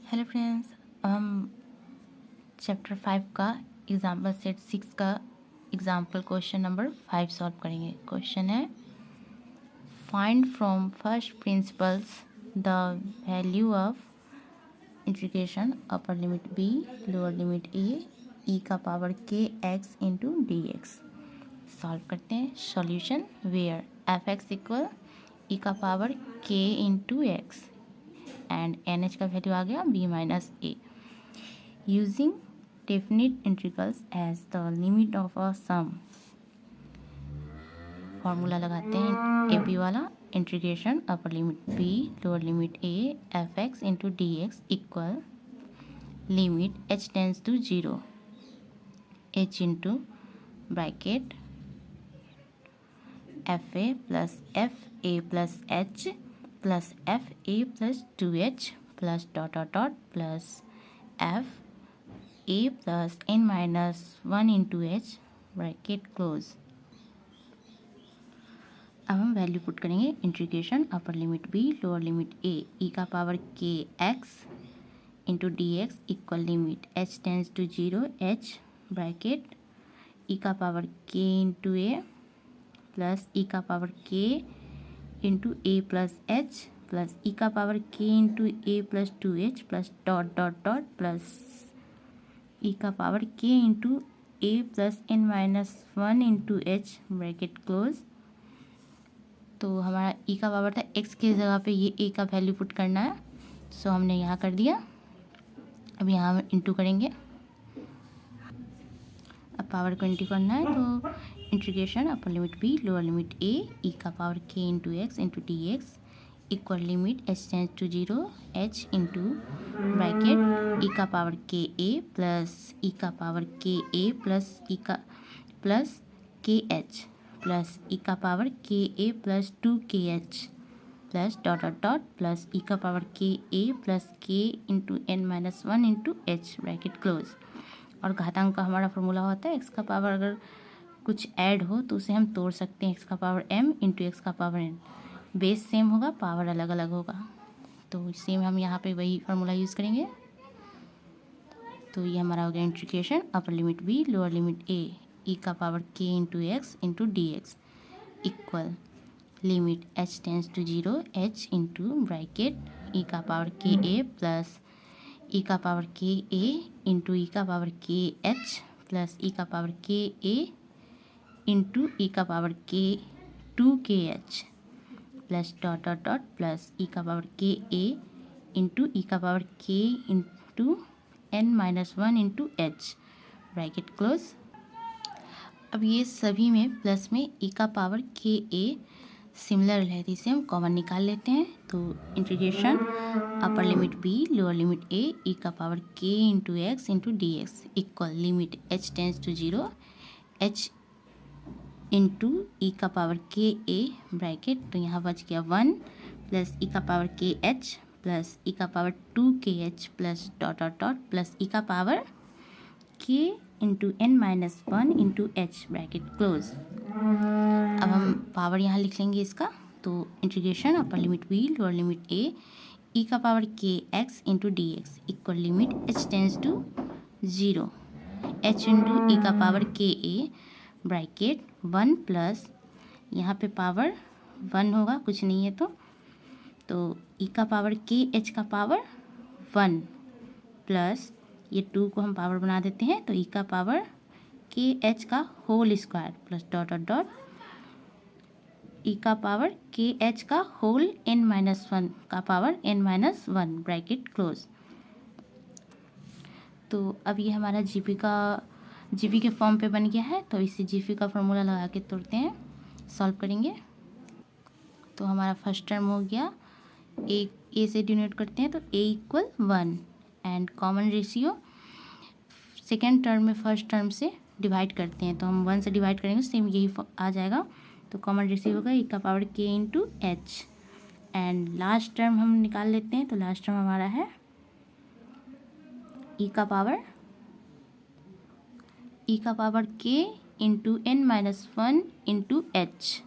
Hello friends, हम chapter 5 का example set 6 का एग्जाम्पल क्वेश्चन नंबर 5 सॉल्व करेंगे। क्वेश्चन है find from first principles the value of integration upper limit b lower limit a का power के x into d x. Solve करते हैं। Solution where f x equal e का power के into x and n h का value आ गया b minus a. Using definite integrals as the limit of a sum. Formula लगाते हैं A P वाला। Integration upper limit b lower limit a f x into d x equal limit h tends to zero h into bracket f a plus h plus f a plus two h plus dot dot dot plus f a plus n minus one into h bracket close. अब हम value put करेंगे। Integration upper limit b lower limit a का power के x into d x equal limit h tends to zero h bracket e का power के into a plus e का power के into a plus h plus e का power के into a plus two h plus dot dot dot plus e का power के into a plus n minus one into h bracket close. तो हमारा ई का power था x की जगह पे ये ए का वैल्यू पुट करना है, सो हमने यहाँ कर दिया। अब यहाँ हम इंटू करेंगे। अब पावर को इंटू करना है तो integration upper limit b lower limit a का पावर के into d x equal limit h tends to zero h into bracket e का पावर के ए प्लस ई का पावर के ए प्लस ई का plus k h plus e का power के a plus two के h plus dot dot dot plus e का power के ए प्लस के into n minus one into h bracket close. और घातांक का हमारा फॉर्मूला होता है एक्स का पावर अगर कुछ ऐड हो तो उसे हम तोड़ सकते हैं। एक्स का पावर एम इंटू एक्स का पावर एन, बेस सेम होगा पावर अलग अलग होगा, तो सेम हम यहाँ पे वही फार्मूला यूज़ करेंगे। तो ये हमारा हो गया integration upper limit b lower limit a का पावर के into x into d x equal limit h tends to zero h into bracket e का पावर के ए प्लस ई का पावर के ए इंटू ई का power के h plus e का power के ए इंटू ई का power के टू के h plus dot dot dot plus e का पावर के ए इंटू ई का पावर के into n minus one into h bracket close. अब ये सभी में प्लस में ई का पावर के ए सिमिलर है तो इसे हम कॉमन निकाल लेते हैं। तो integration upper limit b lower limit a का पावर के into x into d x equal limit h tends to zero h into e का पावर के ए ब्रैकेट, तो यहाँ बच गया वन प्लस ई का पावर के एच प्लस ई का पावर टू के h plus dot dot dot plus e का पावर के into n minus one into h bracket close. अब हम पावर यहाँ लिख लेंगे इसका। तो integration upper limit b lower limit a का पावर के x into d x equal limit h tends to zero h into e का पावर के ए ब्रैकेट वन प्लस यहाँ पे पावर वन होगा कुछ नहीं है तो ई का पावर के एच का पावर वन प्लस ये टू को हम पावर बना देते हैं तो ई का पावर के एच का whole square plus dot dot dot e का पावर के एच का होल एन माइनस वन का power n minus one bracket close. तो अब ये हमारा जीपी के फॉर्म पे बन गया है, तो इसे जीपी का फॉर्मूला लगा के तोड़ते हैं, सॉल्व करेंगे। तो हमारा फर्स्ट टर्म हो गया ए से डिनोट करते हैं तो a equal one and common ratio second term में फर्स्ट टर्म से डिवाइड करते हैं तो हम वन से डिवाइड करेंगे सेम यही आ जाएगा। तो कॉमन रेशियो होगा ई का पावर के into H and last term हम निकाल लेते हैं। तो लास्ट टर्म हमारा है ई का पावर के into n minus one into h.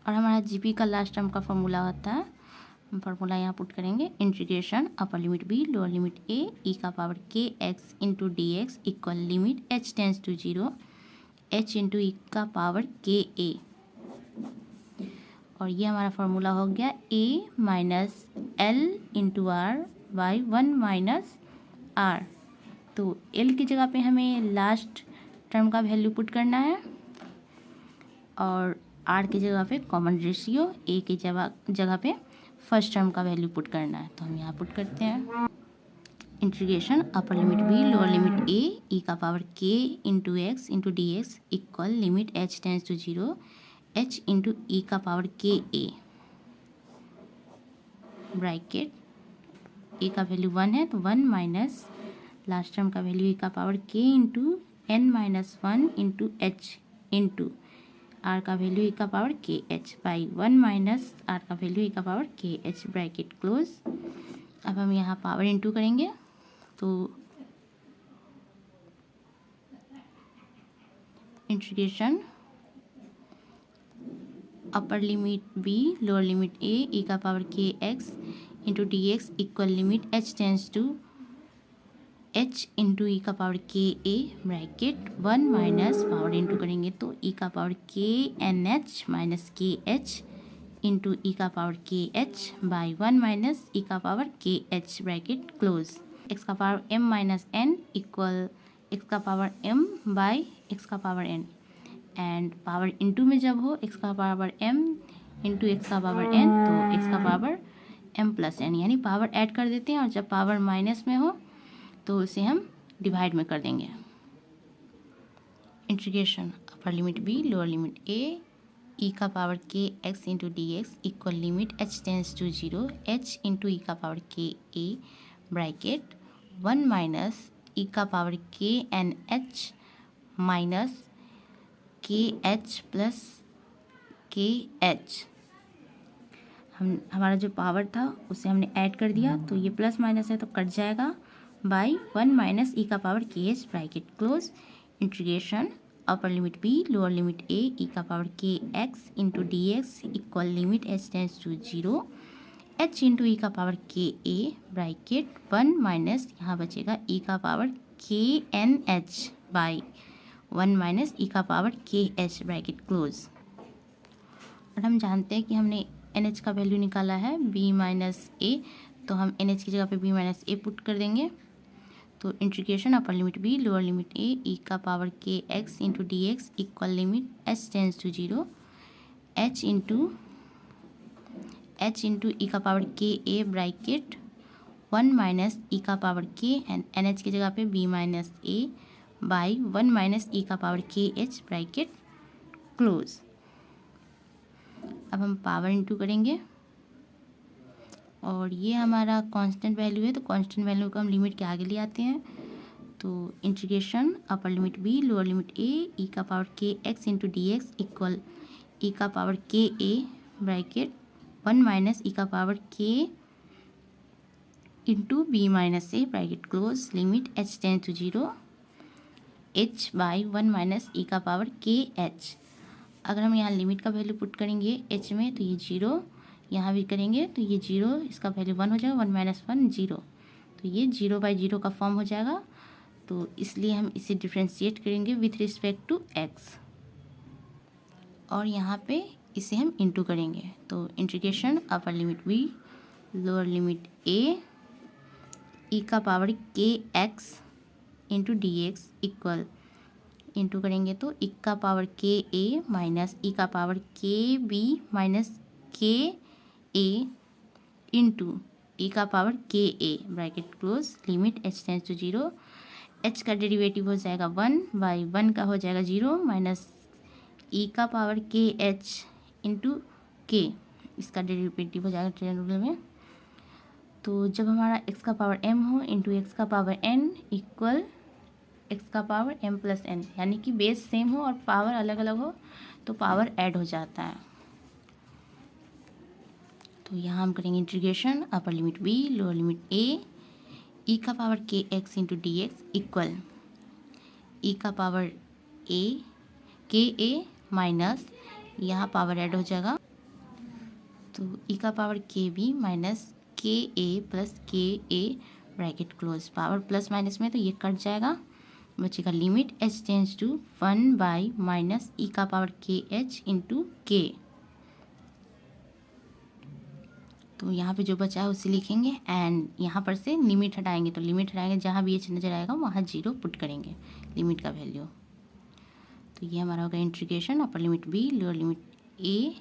और हमारा जीपी का लास्ट टर्म का फॉर्मूला होता है, हम फार्मूला यहाँ पुट करेंगे, integration upper limit b lower limit a e का पावर के x into d x equal limit h tends to zero h into e का पावर के ए। और ये हमारा फार्मूला हो गया a minus l into r by one minus r. तो एल की जगह पे हमें लास्ट टर्म का वैल्यू पुट करना है और आर की जगह पे कॉमन रेशियो, ए की जगह पे फर्स्ट टर्म का वैल्यू पुट करना है। तो हम यहाँ पुट करते हैं, integration upper limit b lower limit a e का पावर के into x into d x equal limit h tends to zero h into e का पावर के ए, ब्रैकेट ए का वैल्यू वन है तो वन माइनस लास्ट टर्म का value e का power के into n minus one into h into r का value e का पावर के h by one minus r का वैल्यू ई का पावर के एच, ब्रैकेट क्लोज। अब हम यहाँ पावर इंटू करेंगे तो integration upper limit b lower limit a e का पावर के x into d x equal limit h tends to h into e का पावर के a, bracket one minus power into करेंगे तो ई का power k n h minus k h into e का power के h by one minus e का power के h, bracket close. X का power m minus n equal x का power m by x का power n, and power into में जब हो एक्स का पावर एम इंटू एक्स का पावर एन तो एक्स का पावर एम प्लस एन, यानी पावर ऐड कर देते हैं और जब पावर माइनस में हो तो उसे हम डिवाइड में कर देंगे। Integration upper limit b lower limit a e का पावर के x into d x equal limit h tends to zero h into e का पावर के a, bracket one minus e का power k n h minus k h plus k h. हमारा जो power था उसे हमने add कर दिया तो ये प्लस माइनस है तो कट जाएगा, बाई वन माइनस ई का पावर के h, bracket close. Integration upper limit b lower limit a e का पावर के x into d x equal limit h tends to zero h into e का power के a, bracket one minus यहाँ बचेगा ई का power k n h by one minus e का power के h, bracket close. और हम जानते हैं कि हमने एन एच का वैल्यू निकाला है बी माइनस ए, तो हम एन एच की जगह पे बी माइनस ए पुट कर देंगे। तो integration upper limit b lower limit a e का पावर के x into d x equal limit h tends to zero h into e का पावर के a, bracket one minus e का power k n h की जगह पे b minus a by one minus e का power के h, bracket close. अब हम पावर इंटू करेंगे और ये हमारा कांस्टेंट वैल्यू है तो कांस्टेंट वैल्यू को हम लिमिट के आगे ले आते हैं। तो integration upper limit b lower limit a e का पावर के x into d x equal e का पावर के a, bracket one minus e का पावर के into b minus a, bracket close, limit h tends to zero h by one minus e का power के H. अगर हम यहाँ limit का वैल्यू पुट करेंगे एच में तो ये जीरो, यहाँ भी करेंगे तो ये जीरो, इसका वैल्यू वन हो जाएगा, वन माइनस वन जीरो, तो ये जीरो बाई जीरो का फॉर्म हो जाएगा। तो इसलिए हम इसे डिफ्रेंशिएट करेंगे विथ रिस्पेक्ट टू एक्स और यहाँ पे इसे हम इंटू करेंगे। तो integration upper limit b lower limit a e का पावर के x into d x equal into करेंगे तो ई का पावर के ए माइनस ई का पावर के बी माइनस के ए इंटू ई का पावर के a, bracket close, limit h tends to zero h का डेरिवेटिव हो जाएगा वन बाई वन का हो जाएगा जीरो माइनस ई का पावर के एच इंटू के, इसका डेरिवेटिव हो जाएगा ट्रायंगल में। तो जब हमारा एक्स का पावर एम हो इंटू एक्स का पावर एन इक्वल एक्स का पावर एम प्लस एन, यानी कि बेस सेम हो और पावर अलग अलग हो तो पावर ऐड हो जाता है। तो यहाँ हम करेंगे integration upper limit b lower limit a e का पावर के x into d x equal e का power a k a minus यहाँ पावर ऐड हो जाएगा तो ई का पावर के बी माइनस के a plus k a bracket close, power plus minus में तो ये कट जाएगा, बचेगा limit h tends to 1 by minus e का पावर के एच इंटू के। तो यहाँ पे जो बचा है उसे लिखेंगे एंड यहाँ पर से लिमिट हटाएंगे, तो लिमिट हटाएंगे जहाँ भी एच नज़र आएगा वहाँ 0 पुट करेंगे लिमिट का वैल्यू। तो ये हमारा होगा integration upper limit b lower limit a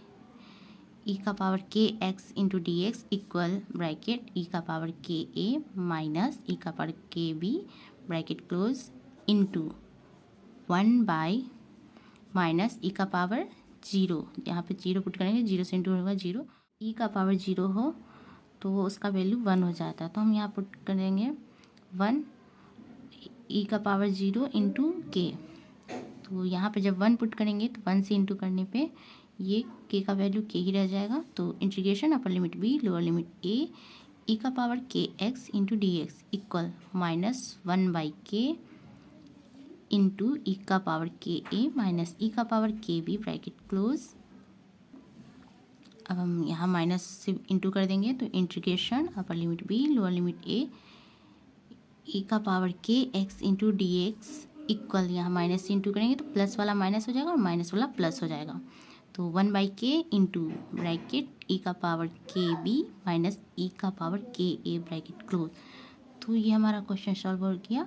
e का पावर के x into d x equal bracket e का पावर के ए माइनस ई का power k b bracket close into 1 by minus e का पावर 0, यहाँ पे 0 पुट करेंगे, 0 से इंटू होगा 0, ई का पावर 0 हो तो उसका वैल्यू 1 हो जाता है, तो हम यहाँ पुट करेंगे 1 ई का पावर 0 इंटू के। तो यहाँ पे जब 1 पुट करेंगे तो 1 से इंटू करने पे ये के का वैल्यू के ही रह जाएगा। तो integration upper limit b lower limit a e का पावर के x into d x equal minus 1 by k into e का पावर के ए माइनस ई का power k b bracket close. अब हम यहाँ माइनस से इंटू कर देंगे, तो integration upper limit b lower limit a e का पावर के x into d x equal, यहाँ माइनस से इंटू करेंगे तो प्लस वाला माइनस हो जाएगा और माइनस वाला प्लस हो जाएगा। तो 1 by k into bracket e का power k B minus e का पावर के ए ब्रैकेट क्लोज। तो ये हमारा क्वेश्चन सॉल्व हो गया।